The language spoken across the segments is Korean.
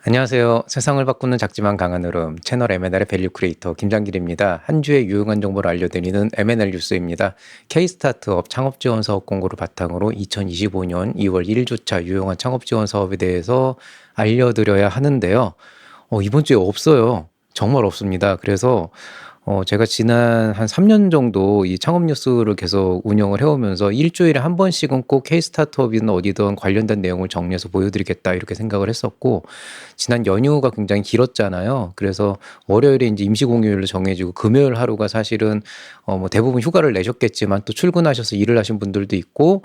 안녕하세요. 세상을 바꾸는 작지만 강한 흐름 채널 M&L의 밸류 크리에이터 김장길입니다. 한 주의 유용한 정보를 알려드리는 M&L 뉴스입니다. K-스타트업 창업 지원 사업 공고를 바탕으로 2025년 2월 1주차 유용한 창업 지원 사업에 대해서 알려드려야 하는데요. 이번 주에 없어요. 정말 없습니다. 그래서 제가 지난 한 3년 정도 이 창업 뉴스를 계속 운영을 해오면서 일주일에 한 번씩은 꼭 K-스타트업이든 어디든 관련된 내용을 정리해서 보여드리겠다 이렇게 생각을 했었고, 지난 연휴가 굉장히 길었잖아요. 그래서 월요일에 이제 임시공휴일로 정해지고 금요일 하루가 사실은 뭐 대부분 휴가를 내셨겠지만 또 출근하셔서 일을 하신 분들도 있고,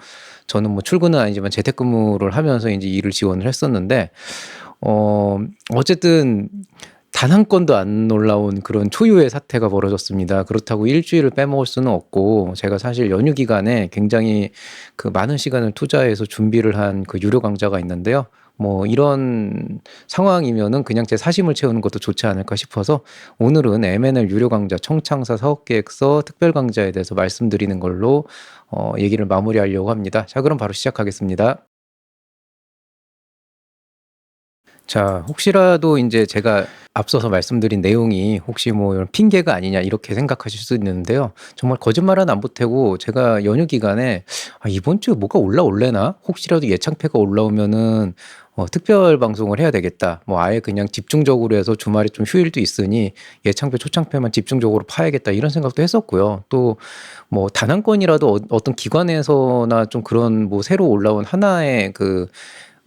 저는 뭐 출근은 아니지만 재택근무를 하면서 이제 일을 지원을 했었는데, 어쨌든 단 한 건도 안 올라온 그런 초유의 사태가 벌어졌습니다. 그렇다고 일주일을 빼먹을 수는 없고, 제가 사실 연휴 기간에 굉장히 그 많은 시간을 투자해서 준비를 한 그 유료 강좌가 있는데요. 뭐 이런 상황이면은 그냥 제 사심을 채우는 것도 좋지 않을까 싶어서 오늘은 M&L 유료 강좌 청창사 사업계획서 특별 강좌에 대해서 말씀드리는 걸로 얘기를 마무리하려고 합니다. 자, 그럼 바로 시작하겠습니다. 자, 혹시라도 인제 제가 앞서서 말씀드린 내용이 혹시 뭐 이런 '핑계가 아니냐.' 이렇게 생각하실 수 있는데요. 정말 거짓말은 안 보태고, 제가 연휴 기간에 '아, 이번 주에 뭐가 올라올래나? 혹시라도 예창패가 올라오면은 특별 방송을 해야 되겠다. 뭐 아예 그냥 집중적으로 해서 주말에 좀 휴일도 있으니 예창패, 초창패만 집중적으로 파야겠다.' 이런 생각도 했었고요. 또 뭐 단 한 건이라도 어떤 기관에서나 좀 그런 뭐 새로 올라온 하나의 그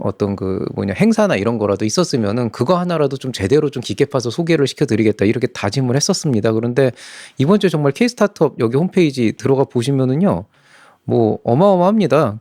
어떤 그 뭐냐 행사나 이런 거라도 있었으면은 그거 하나라도 좀 제대로 좀 깊게 파서 소개를 시켜 드리겠다 이렇게 다짐을 했었습니다. 그런데 이번 주에 정말 K-스타트업 여기 홈페이지 들어가 보시면은요, 뭐 어마어마합니다.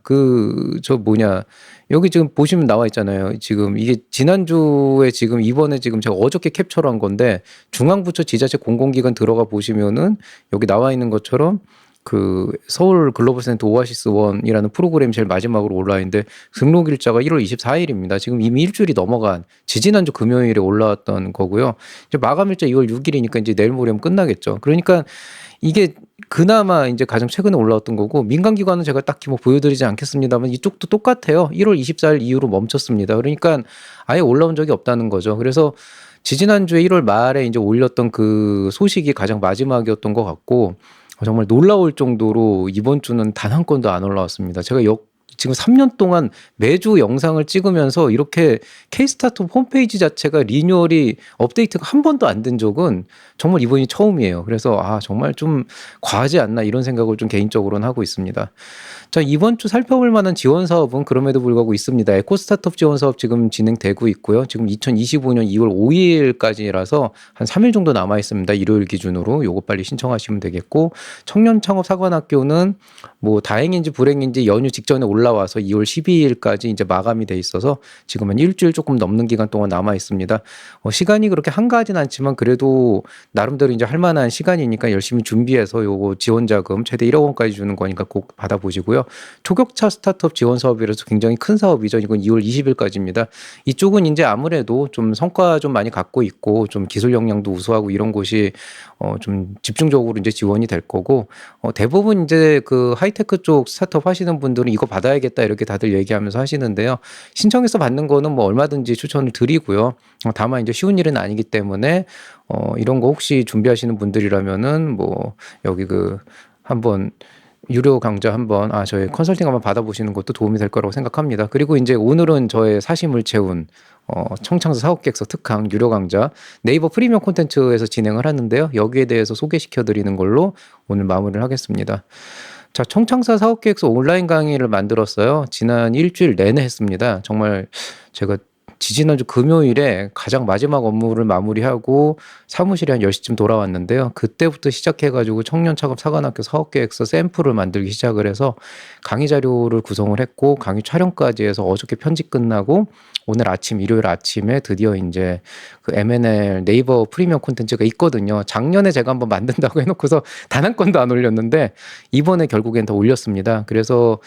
여기 지금 보시면 나와 있잖아요. 지금 이게 지난주에 지금 이번에 지금 제가 어저께 캡처를 한 건데, 중앙부처 지자체 공공기관 들어가 보시면은 여기 나와 있는 것처럼 그 서울 글로벌 센터 오아시스 원이라는 프로그램이 제일 마지막으로 올라와 있는데, 등록 일자가 1월 24일입니다. 지금 이미 일주일이 넘어간 지지난주 금요일에 올라왔던 거고요. 이제 마감 일자 2월 6일이니까 이제 내일 모레면 끝나겠죠. 그러니까 이게 그나마 이제 가장 최근에 올라왔던 거고, 민간 기관은 제가 딱히 뭐 보여드리지 않겠습니다만 이쪽도 똑같아요. 1월 24일 이후로 멈췄습니다. 그러니까 아예 올라온 적이 없다는 거죠. 그래서 지지난주에 1월 말에 이제 올렸던 그 소식이 가장 마지막이었던 것 같고, 정말 놀라울 정도로 이번 주는 단 한 건도 안 올라왔습니다. 제가 지금 3년 동안 매주 영상을 찍으면서 이렇게 K-스타트업 홈페이지 자체가 리뉴얼이 업데이트가 한 번도 안 된 적은 정말 이번이 처음이에요. 그래서 정말 좀 과하지 않나 이런 생각을 좀 개인적으로는 하고 있습니다. 자, 이번 주 살펴볼 만한 지원 사업은 그럼에도 불구하고 있습니다. 에코 스타트업 지원 사업 지금 진행되고 있고요. 지금 2025년 2월 5일까지라서 한 3일 정도 남아 있습니다. 일요일 기준으로 요거 빨리 신청하시면 되겠고, 청년 창업 사관학교는 뭐 다행인지 불행인지 연휴 직전에 올라와서 2월 12일까지 이제 마감이 돼 있어서 지금 한 일주일 조금 넘는 기간 동안 남아 있습니다. 시간이 그렇게 한가하진 않지만 그래도 나름대로 이제 할 만한 시간이니까 열심히 준비해서 요거 지원 자금 최대 1억 원까지 주는 거니까 꼭 받아보시고요. 초격차 스타트업 지원 사업이라서 굉장히 큰 사업이죠. 이건 2월 20일까지입니다. 이쪽은 이제 아무래도 좀 성과 좀 많이 갖고 있고 좀 기술 역량도 우수하고 이런 곳이 좀 집중적으로 이제 지원이 될 거고, 대부분 이제 그 하이테크 쪽 스타트업 하시는 분들은 이거 받아야겠다 이렇게 다들 얘기하면서 하시는데요. 신청해서 받는 거는 뭐 얼마든지 추천을 드리고요. 다만 이제 쉬운 일은 아니기 때문에 이런 거 혹시 준비하시는 분들이라면은 뭐 여기 그 한번 유료 강좌 한번 저희 컨설팅 한번 받아보시는 것도 도움이 될 거라고 생각합니다. 그리고 이제 오늘은 저의 사심을 채운 청창사 사업계획서 특강 유료 강좌 네이버 프리미엄 콘텐츠에서 진행을 하는데요. 여기에 대해서 소개시켜 드리는 걸로 오늘 마무리를 하겠습니다. 자, 청창사 사업계획서 온라인 강의를 만들었어요. 지난 일주일 내내 했습니다. 정말 제가 지지난주 금요일에 가장 마지막 업무를 마무리하고 사무실에 한 10시쯤 돌아왔는데요. 그때부터 시작해가지고 청년 창업 사관학교 사업계획서 샘플을 만들기 시작을 해서 강의 자료를 구성을 했고, 강의 촬영까지 해서 어저께 편집 끝나고 오늘 아침, 일요일 아침에 드디어 이제 그 M&L 네이버 프리미엄 콘텐츠가 있거든요. 작년에 제가 한번 만든다고 해놓고서 단 한 건도 안 올렸는데 이번에 결국엔 다 올렸습니다. 그래서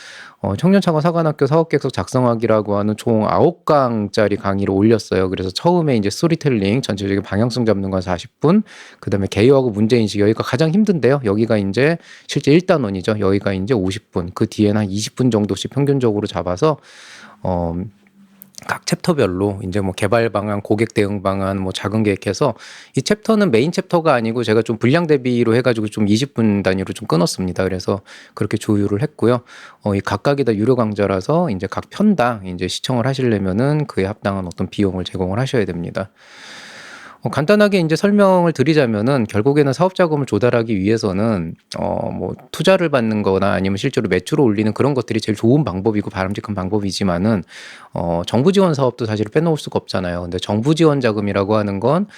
청년창업 사관학교 사업계획서 작성하기라고 하는 총 9강짜리 강의를 올렸어요. 그래서 처음에 이제 스토리텔링 전체적인 방향성 잡는 건 40분, 그다음에 개요하고 문제인식, 여기가 가장 힘든데요. 여기가 이제 실제 1단원이죠. 여기가 이제 50분, 그 뒤에는 한 20분 정도씩 평균적으로 잡아서 각 챕터별로 이제 뭐 개발 방안, 고객 대응 방안, 뭐 자금 계획해서 이 챕터는 메인 챕터가 아니고 제가 좀 분량 대비로 해가지고 좀 20분 단위로 좀 끊었습니다. 그래서 그렇게 조율을 했고요. 이 각각이 다 유료 강좌라서 이제 각 편당 이제 시청을 하시려면은 그에 합당한 어떤 비용을 제공을 하셔야 됩니다. 간단하게 이제 설명을 드리자면은 결국에는 사업 자금을 조달하기 위해서는 뭐 투자를 받는 거나 아니면 실제로 매출을 올리는 그런 것들이 제일 좋은 방법이고 바람직한 방법이지만은 정부 지원 사업도 사실 빼놓을 수가 없잖아요. 근데 정부 지원 자금이라고 하는 건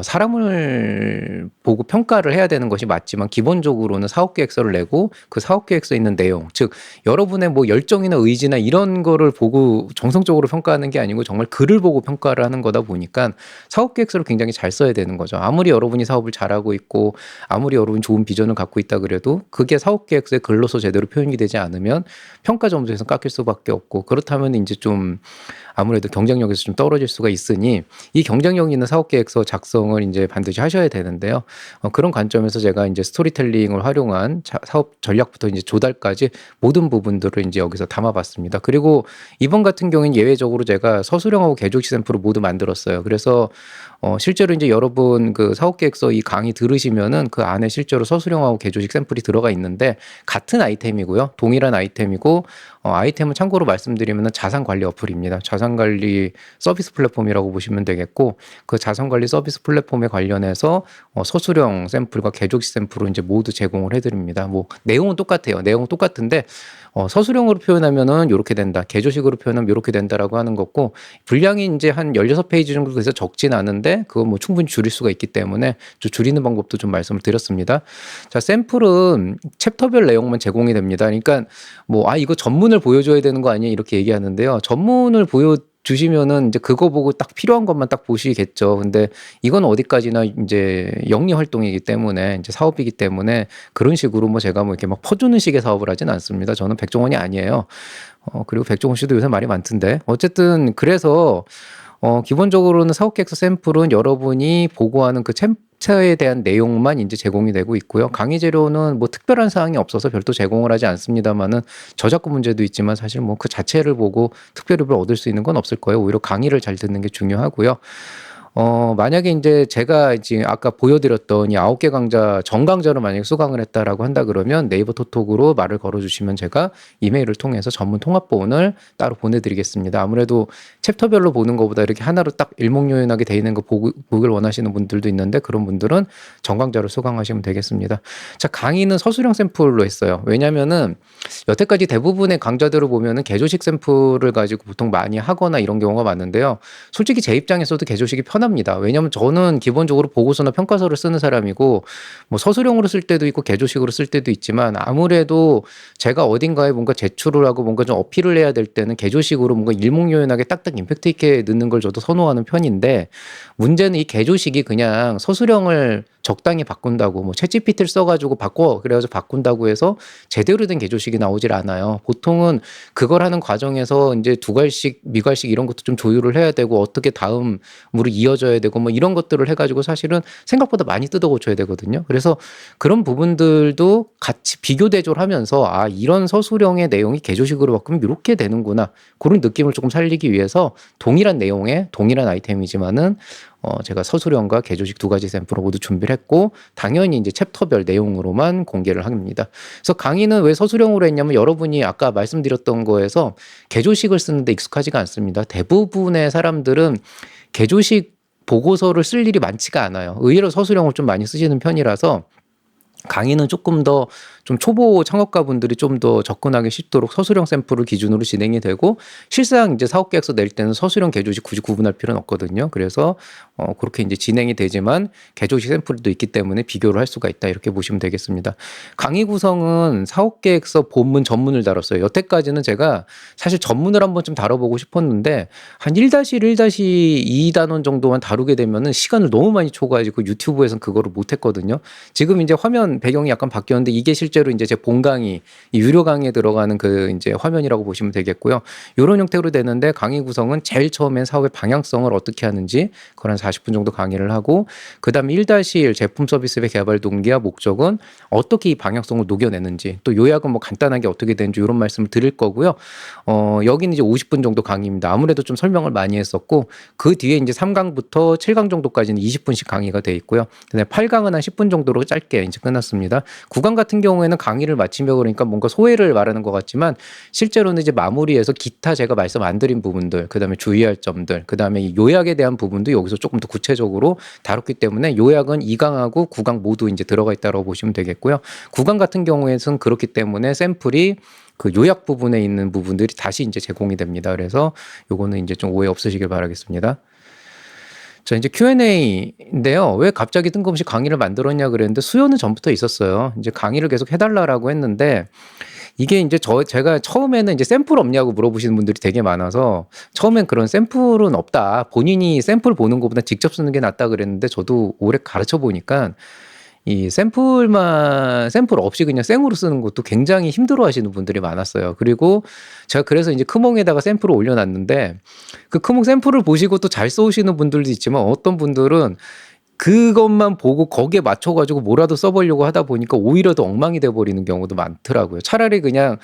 사람을 보고 평가를 해야 되는 것이 맞지만 기본적으로는 사업 계획서를 내고 그 사업 계획서에 있는 내용, 즉 여러분의 뭐 열정이나 의지나 이런 거를 보고 정성적으로 평가하는 게 아니고 정말 글을 보고 평가를 하는 거다 보니까 사업 계획서를 굉장히 잘 써야 되는 거죠. 아무리 여러분이 사업을 잘하고 있고 아무리 여러분이 좋은 비전을 갖고 있다 그래도 그게 사업 계획서에 글로서 제대로 표현이 되지 않으면 평가 점수에서 깎일 수밖에 없고, 그렇다면 이제 좀 아무래도 경쟁력에서 좀 떨어질 수가 있으니 이 경쟁력 있는 사업 계획서 작성을 이제 반드시 하셔야 되는데요. 그런 관점에서 제가 이제 스토리텔링을 활용한 사업 전략부터 이제 조달까지 모든 부분들을 이제 여기서 담아봤습니다. 그리고 이번 같은 경우는 예외적으로 제가 서술형하고 개조식 샘플을 모두 만들었어요. 그래서 실제로 이제 여러분 그 사업 계획서 이 강의 들으시면은 그 안에 실제로 서술형하고 개조식 샘플이 들어가 있는데 같은 아이템이고요. 동일한 아이템이고 아이템은 참고로 말씀드리면은 자산관리 어플입니다. 자산관리 서비스 플랫폼이라고 보시면 되겠고, 그 자산관리 서비스 플랫폼에 관련해서 서술형 샘플과 개조식 샘플을 이제 모두 제공을 해드립니다. 뭐 내용은 똑같아요. 내용은 똑같은데 서술형으로 표현하면은 이렇게 된다, 개조식으로 표현하면 이렇게 된다라고 하는 거고, 분량이 이제 한 16페이지 정도 돼서 적진 않은데 그거 뭐 충분히 줄일 수가 있기 때문에 좀 줄이는 방법도 좀 말씀을 드렸습니다. 자, 샘플은 챕터별 내용만 제공이 됩니다. 그러니까 뭐 이거 전문을 보여줘야 되는 거 아니에요 이렇게 얘기하는데요. 전문을 보여주시면은 이제 그거 보고 딱 필요한 것만 딱 보시겠죠. 근데 이건 어디까지나 이제 영리 활동이기 때문에 이제 사업이기 때문에 그런 식으로 뭐 제가 뭐 이렇게 막 퍼주는 식의 사업을 하진 않습니다. 저는 백종원이 아니에요. 그리고 백종원 씨도 요새 말이 많던데. 어쨌든 그래서 기본적으로는 사업계획서 샘플은 여러분이 보고하는 그 챕터에 대한 내용만 이제 제공이 되고 있고요. 강의 재료는 뭐 특별한 사항이 없어서 별도 제공을 하지 않습니다만은 저작권 문제도 있지만 사실 뭐 그 자체를 보고 특별히 뭘 얻을 수 있는 건 없을 거예요. 오히려 강의를 잘 듣는 게 중요하고요. 만약에 이제 제가 이제 아까 보여드렸던 이 9개 강좌 전 강좌를 만약에 수강을 했다라고 한다 그러면 네이버 토톡으로 말을 걸어주시면 제가 이메일을 통해서 전문 통합본을 따로 보내드리겠습니다. 아무래도 챕터별로 보는 것보다 이렇게 하나로 딱 일목요연하게 돼 있는 거 보길 원하시는 분들도 있는데 그런 분들은 전 강좌를 수강하시면 되겠습니다. 자, 강의는 서술형 샘플로 했어요. 왜냐면은 여태까지 대부분의 강좌들을 보면은 개조식 샘플을 가지고 보통 많이 하거나 이런 경우가 많은데요. 솔직히 제 입장에서도 개조식이 편합니다. 왜냐하면 저는 기본적으로 보고서나 평가서를 쓰는 사람이고 뭐 서술형으로 쓸 때도 있고 개조식으로 쓸 때도 있지만 아무래도 제가 어딘가에 뭔가 제출을 하고 뭔가 좀 어필을 해야 될 때는 개조식으로 뭔가 일목요연하게 딱딱 임팩트 있게 넣는 걸 저도 선호하는 편인데, 문제는 이 개조식이 그냥 서술형을 적당히 바꾼다고 뭐 챗GPT를 써가지고 바꿔 그래가지고 바꾼다고 해서 제대로 된 개조식이 나오질 않아요. 보통은 그걸 하는 과정에서 이제 두괄식, 미괄식 이런 것도 좀 조율을 해야 되고 어떻게 다음으로 이어져야 되고 뭐 이런 것들을 해가지고 사실은 생각보다 많이 뜯어 고쳐야 되거든요. 그래서 그런 부분들도 같이 비교 대조를 하면서 이런 서술형의 내용이 개조식으로 바꾸면 이렇게 되는구나, 그런 느낌을 조금 살리기 위해서 동일한 내용의 동일한 아이템이지만은 제가 서술형과 개조식 두 가지 샘플을 모두 준비를 했고, 당연히 이제 챕터별 내용으로만 공개를 합니다. 그래서 강의는 왜 서술형으로 했냐면 여러분이 아까 말씀드렸던 거에서 개조식을 쓰는데 익숙하지가 않습니다. 대부분의 사람들은 개조식 보고서를 쓸 일이 많지가 않아요. 의외로 서술형을 좀 많이 쓰시는 편이라서 강의는 조금 더 좀 초보 창업가분들이 좀 더 접근하기 쉽도록 서술형 샘플을 기준으로 진행이 되고, 실상 이제 사업 계획서 낼 때는 서술형 개조식 굳이 구분할 필요는 없거든요. 그래서 그렇게 이제 진행이 되지만 개조식 샘플도 있기 때문에 비교를 할 수가 있다, 이렇게 보시면 되겠습니다. 강의 구성은 사업 계획서 본문 전문을 다뤘어요. 여태까지는 제가 사실 전문을 한번 좀 다뤄보고 싶었는데 한 1-1-2 단원 정도만 다루게 되면은 시간을 너무 많이 초과해지고 유튜브에서는 그거를 못 했거든요. 지금 이제 화면 화면 배경이 약간 바뀌었는데 이게 실제로 이제 제 본 강의, 이 유료 강의에 들어가는 그 이제 화면이라고 보시면 되겠고요. 요런 형태로 되는데 강의 구성은 제일 처음엔 사업의 방향성을 어떻게 하는지 그런 40분 정도 강의를 하고 그다음에 1-1 제품 서비스의 개발 동기와 목적은 어떻게 이 방향성을 녹여내는지 또 요약은 뭐 간단하게 어떻게 되는지 이런 말씀을 드릴 거고요. 여기는 이제 50분 정도 강의입니다. 아무래도 좀 설명을 많이 했었고 그 뒤에 이제 3강부터 7강 정도까지는 20분씩 강의가 돼 있고요. 그다음에 8강은 한 10분 정도로 짧게 이제 끝났습니다. 9강 같은 경우에는 강의를 마치며 그러니까 뭔가 소회를 말하는 것 같지만 실제로는 이제 마무리해서 기타 제가 말씀 안 드린 부분들, 그다음에 주의할 점들, 그다음에 이 요약에 대한 부분도 여기서 조금 더 구체적으로 다뤘기 때문에 요약은 2강하고 9강 모두 이제 들어가 있다고 보시면 되겠고요. 9강 같은 경우에는 그렇기 때문에 샘플이 그 요약 부분에 있는 부분들이 다시 이제 제공이 됩니다. 그래서 요거는 이제 좀 오해 없으시길 바라겠습니다. 자, 이제 Q&A인데요. 왜 갑자기 뜬금없이 강의를 만들었냐 그랬는데 수요는 전부터 있었어요. 이제 강의를 계속 해달라고 했는데 이게 이제 제가 처음에는 이제 샘플 없냐고 물어보시는 분들이 되게 많아서 처음엔 그런 샘플은 없다. 본인이 샘플 보는 것보다 직접 쓰는 게 낫다 그랬는데 저도 오래 가르쳐 보니까 이 샘플 없이 그냥 생으로 쓰는 것도 굉장히 힘들어 하시는 분들이 많았어요. 그리고 제가 그래서 이제 크몽에다가 샘플을 올려놨는데 그 크몽 샘플을 보시고 또 잘 써오시는 분들도 있지만 어떤 분들은 그것만 보고 거기에 맞춰가지고 뭐라도 써보려고 하다 보니까 오히려 더 엉망이 돼버리는 경우도 많더라고요. 차라리 그냥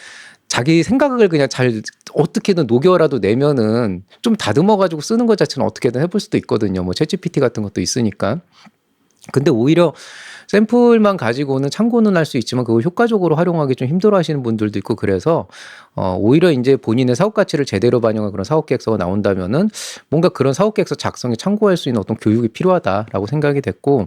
자기 생각을 그냥 잘 어떻게든 녹여라도 내면은 좀 다듬어가지고 쓰는 것 자체는 어떻게든 해볼 수도 있거든요. 뭐 챗GPT 같은 것도 있으니까. 근데 오히려 샘플만 가지고는 참고는 할 수 있지만 그걸 효과적으로 활용하기 좀 힘들어 하시는 분들도 있고 그래서 오히려 이제 본인의 사업 가치를 제대로 반영한 그런 사업 계획서가 나온다면은 뭔가 그런 사업 계획서 작성에 참고할 수 있는 어떤 교육이 필요하다라고 생각이 됐고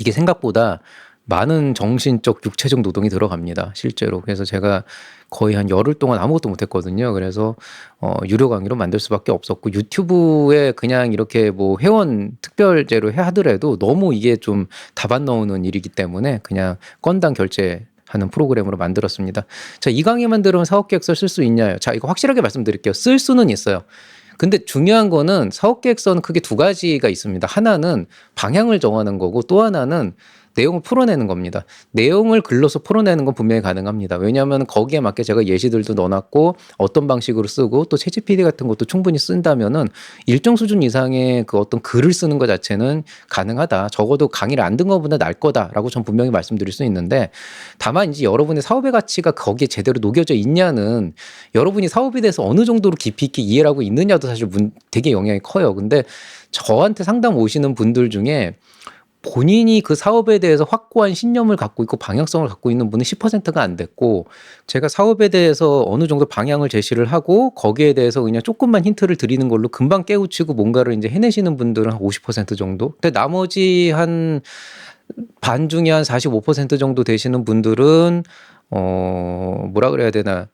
이게 생각보다 많은 정신적, 육체적 노동이 들어갑니다. 실제로. 그래서 제가 거의 한 열흘 동안 아무것도 못했거든요. 그래서 유료 강의로 만들 수밖에 없었고 유튜브에 그냥 이렇게 뭐 회원 특별제로 하더라도 너무 이게 좀 답안 나오는 일이기 때문에 그냥 건당 결제하는 프로그램으로 만들었습니다. 자, 이 강의만 들으면 사업계획서 쓸 수 있냐요? 자, 이거 확실하게 말씀드릴게요. 쓸 수는 있어요. 근데 중요한 거는 사업계획서는 크게 두 가지가 있습니다. 하나는 방향을 정하는 거고 또 하나는 내용을 풀어내는 겁니다. 내용을 글로서 풀어내는 건 분명히 가능합니다. 왜냐하면 거기에 맞게 제가 예시들도 넣어놨고 어떤 방식으로 쓰고 또 챗GPT 같은 것도 충분히 쓴다면은 일정 수준 이상의 그 어떤 글을 쓰는 것 자체는 가능하다. 적어도 강의를 안 듣는 것보다 나을 거다라고 전 분명히 말씀드릴 수 있는데 다만 이제 여러분의 사업의 가치가 거기에 제대로 녹여져 있냐는 여러분이 사업에 대해서 어느 정도로 깊이 있게 이해를 하고 있느냐도 사실 되게 영향이 커요. 근데 저한테 상담 오시는 분들 중에 본인이 그 사업에 대해서 확고한 신념을 갖고 있고 방향성을 갖고 있는 분은 10%가 안 됐고 제가 사업에 대해서 어느 정도 방향을 제시를 하고 거기에 대해서 그냥 조금만 힌트를 드리는 걸로 금방 깨우치고 뭔가를 이제 해내시는 분들은 한 50% 정도. 근데 나머지 한 반 중에 한 45% 정도 되시는 분들은 뭐라 그래야 되나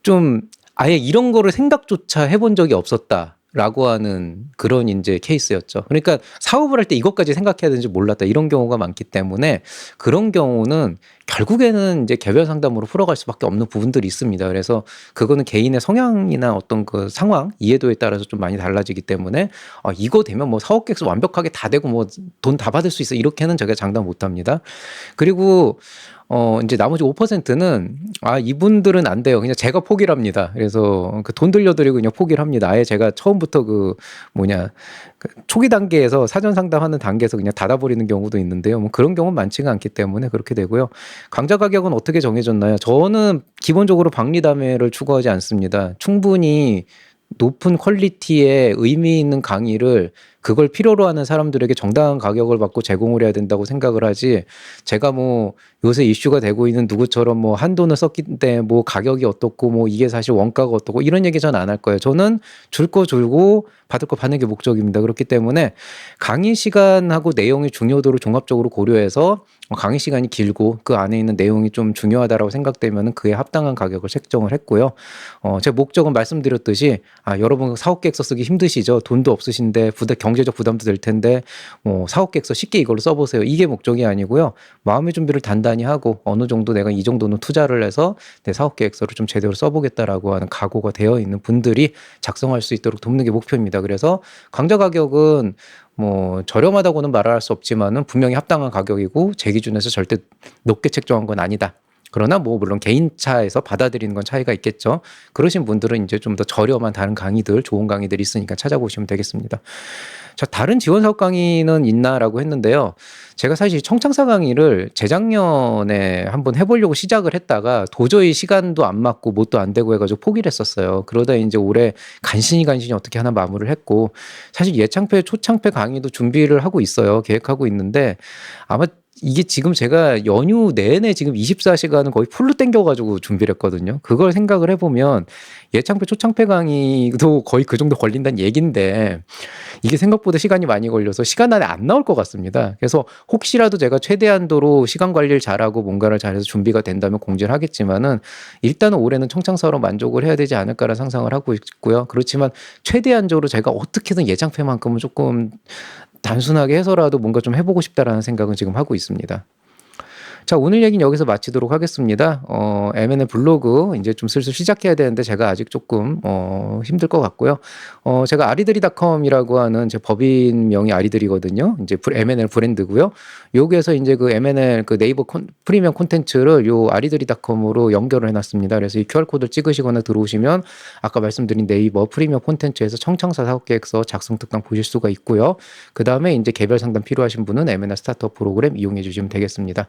좀 아예 이런 거를 생각조차 해본 적이 없었다라고 하는 그런 이제 케이스였죠. 그러니까 사업을 할 때 이것까지 생각해야 되는지 몰랐다 이런 경우가 많기 때문에 그런 경우는 결국에는 이제 개별 상담으로 풀어갈 수밖에 없는 부분들이 있습니다. 그래서 그거는 개인의 성향이나 어떤 그 상황, 이해도에 따라서 좀 많이 달라지기 때문에 이거 되면 뭐 사업 계획서 완벽하게 다 되고 뭐 돈 다 받을 수 있어 이렇게는 제가 장담 못 합니다. 그리고 이제 나머지 5%는 이분들은 안 돼요. 그냥 제가 포기를 합니다. 그래서 그 돈 들려드리고 그냥 포기를 합니다. 아예 제가 처음부터 그 초기 단계에서 사전 상담하는 단계에서 그냥 닫아버리는 경우도 있는데요. 뭐 그런 경우는 많지가 않기 때문에 그렇게 되고요. 강좌 가격은 어떻게 정해졌나요? 저는 기본적으로 박리담회를 추구하지 않습니다. 충분히 높은 퀄리티의 의미 있는 강의를 그걸 필요로 하는 사람들에게 정당한 가격을 받고 제공을 해야 된다고 생각을 하지 제가 뭐 요새 이슈가 되고 있는 누구처럼 뭐 한돈을 썼기 때문에 뭐 가격이 어떻고 뭐 이게 사실 원가가 어떻고 이런 얘기 전 안 할 거예요. 저는 줄 거 줄고 받을 거 받는 게 목적입니다. 그렇기 때문에 강의 시간하고 내용의 중요도를 종합적으로 고려해서 강의 시간이 길고 그 안에 있는 내용이 좀 중요하다라고 생각되면 그에 합당한 가격을 책정을 했고요. 제 목적은 말씀드렸듯이 여러분 사업 계획서 쓰기 힘드시죠? 돈도 없으신데 경제적 부담도 될 텐데 사업 계획서 쉽게 이걸로 써보세요. 이게 목적이 아니고요. 마음의 준비를 단단히 하고 어느 정도 내가 이 정도는 투자를 해서 내 사업 계획서를 좀 제대로 써보겠다라고 하는 각오가 되어 있는 분들이 작성할 수 있도록 돕는 게 목표입니다. 그래서 강좌 가격은 뭐 저렴하다고는 말할 수 없지만은 분명히 합당한 가격이고 제 기준에서 절대 높게 책정한 건 아니다. 그러나 뭐 물론 개인차에서 받아들이는 건 차이가 있겠죠. 그러신 분들은 이제 좀 더 저렴한 다른 강의들, 좋은 강의들이 있으니까 찾아보시면 되겠습니다. 자, 다른 지원 사업 강의는 있나라고 했는데요. 제가 사실 청창사 강의를 재작년에 한번 해보려고 시작을 했다가 도저히 시간도 안 맞고 뭣도 안 되고 해가지고 포기를 했었어요. 그러다 이제 올해 간신히 어떻게 하나 마무리를 했고, 사실 예창패, 초창패 강의도 준비를 하고 있어요. 계획하고 있는데 아마 이게 지금 제가 연휴 내내 지금 24시간은 거의 풀로 땡겨가지고 준비를 했거든요. 그걸 생각을 해보면 예창패, 초창패 강의도 거의 그 정도 걸린다는 얘긴데 이게 생각보다 시간이 많이 걸려서 시간 안에 안 나올 것 같습니다. 그래서 혹시라도 제가 최대한도로 시간 관리를 잘하고 뭔가를 잘해서 준비가 된다면 공지를 하겠지만은 일단은 올해는 청창사로 만족을 해야 되지 않을까라는 상상을 하고 있고요. 그렇지만 최대한적으로 제가 어떻게든 예창패만큼은 조금 단순하게 해서라도 뭔가 좀 해보고 싶다라는 생각은 지금 하고 있습니다. 자, 오늘 얘기는 여기서 마치도록 하겠습니다. M&A 블로그 이제 좀 슬슬 시작해야 되는데 제가 아직 조금 힘들 것 같고요. 제가 아리들이닷컴이라고 하는 제 법인명이 아리들이거든요. 이제 M&A 브랜드고요. 여기에서 이제 그 M&A 그 네이버 프리미엄 콘텐츠를 요 아리들이닷컴으로 연결을 해놨습니다. 그래서 이 QR코드를 찍으시거나 들어오시면 아까 말씀드린 네이버 프리미엄 콘텐츠에서 청창사 사업계획서 작성 특강 보실 수가 있고요. 그 다음에 이제 개별 상담 필요하신 분은 M&A 스타트업 프로그램 이용해 주시면 되겠습니다.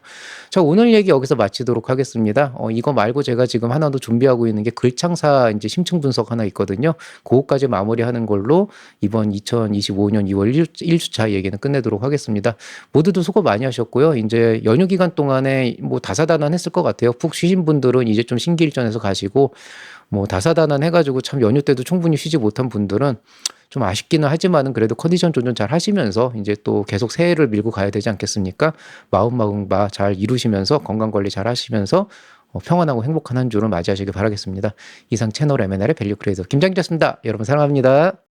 자, 오늘 얘기 여기서 마치도록 하겠습니다. 이거 말고 제가 지금 하나 더 준비하고 있는 게 글창사 이제 심층 분석 하나 있거든요. 그거까지 마무리하는 걸로 이번 2025년 2월 1주차 얘기는 끝내도록 하겠습니다. 모두도 수고 많이 하셨고요. 이제 연휴 기간 동안에 뭐 다사다난했을 것 같아요. 푹 쉬신 분들은 이제 좀 신기일전해서 가시고 뭐 다사다난 해가지고 참 연휴 때도 충분히 쉬지 못한 분들은 좀 아쉽기는 하지만은 그래도 컨디션 조절 잘 하시면서 이제 또 계속 새해를 밀고 가야 되지 않겠습니까? 마음마음바 잘 이루시면서 건강 관리 잘 하시면서 평안하고 행복한 한 주를 맞이하시길 바라겠습니다. 이상 채널 M&A의 밸류 크리에이터 김장기였습니다. 여러분 사랑합니다.